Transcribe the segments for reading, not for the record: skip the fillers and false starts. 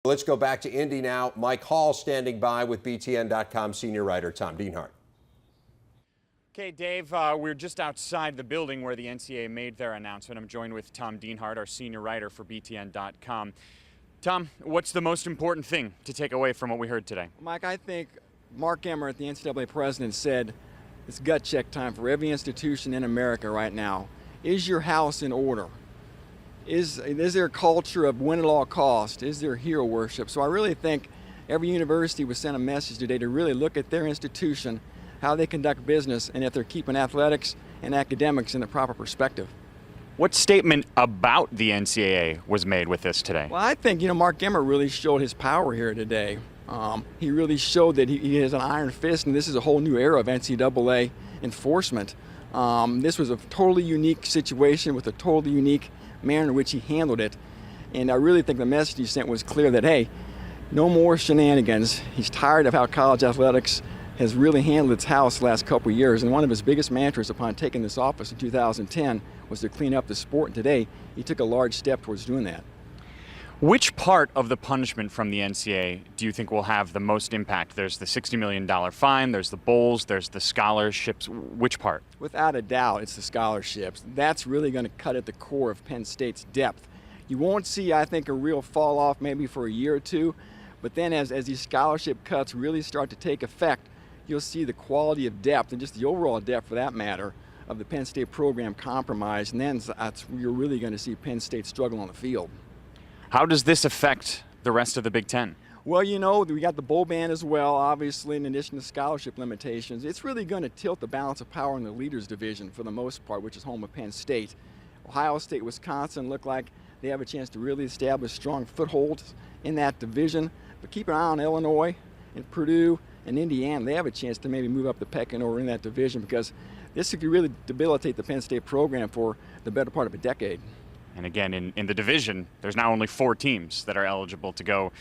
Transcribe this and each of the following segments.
Let's go back to Indy now. Mike Hall standing by with BTN.com senior writer Tom Dienhart. Okay, Dave, we're just outside the building where the NCAA made their announcement. I'm joined with Tom Dienhart, our senior writer for BTN.com. Tom, what's the most important thing to take away from what we heard today? Mike, I think Mark Emmert, the NCAA president, said it's gut check time for every institution in America right now. Is your house in order? Is there a culture of win at all cost? Is there hero worship? So I really think every university was sent a message today to really look at their institution, how they conduct business, and if they're keeping athletics and academics in the proper perspective. What statement about the NCAA was made with this today? Well, I think, Mark Emmert really showed his power here today. He really showed that he has an iron fist, and this is a whole new era of NCAA enforcement. This was a totally unique situation with a totally unique manner in which he handled it. And I really think the message he sent was clear that, hey, no more shenanigans. He's tired of how college athletics has really handled its house the last couple of years. And one of his biggest mantras upon taking this office in 2010 was to clean up the sport. And today, he took a large step towards doing that. Which part of the punishment from the NCAA do you think will have the most impact? There's the $60 million fine, there's the bowls, there's the scholarships. Which part? Without a doubt, it's the scholarships. That's really going to cut at the core of Penn State's depth. You won't see, I think, a real fall off maybe for a year or two, but then as these scholarship cuts really start to take effect, you'll see the quality of depth and just the overall depth, for that matter, of the Penn State program compromised, and then you're really going to see Penn State struggle on the field. How does this affect the rest of the Big Ten? Well, we got the bowl ban as well, obviously, in addition to scholarship limitations. It's really going to tilt the balance of power in the leaders division for the most part, which is home of Penn State. Ohio State, Wisconsin look like they have a chance to really establish strong footholds in that division. But keep an eye on Illinois and Purdue and Indiana. They have a chance to maybe move up the pecking order in that division, because this could really debilitate the Penn State program for the better part of a decade. And again, in the division, there's now only 4 teams that are eligible to go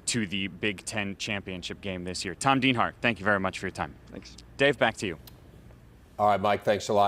to the Big Ten championship game this year. Tom Dienhart, thank you very much for your time. Thanks. Dave, back to you. All right, Mike, thanks a lot.